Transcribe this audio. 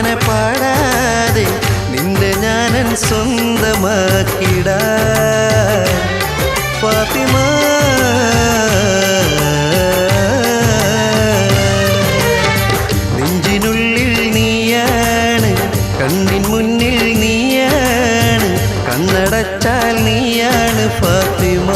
കൽപ്പന പാടാതെ നിന്റെ ഞാനൻ സ്വന്തമാക്കിടാ ഫാത്തിമ. നെഞ്ചിനുള്ളിൽ നീയാണ്, കണ്ണിൻ മുന്നിൽ നീയാണ്, കണ്ണടച്ചാൽ നീയാണ് ഫാത്തിമ.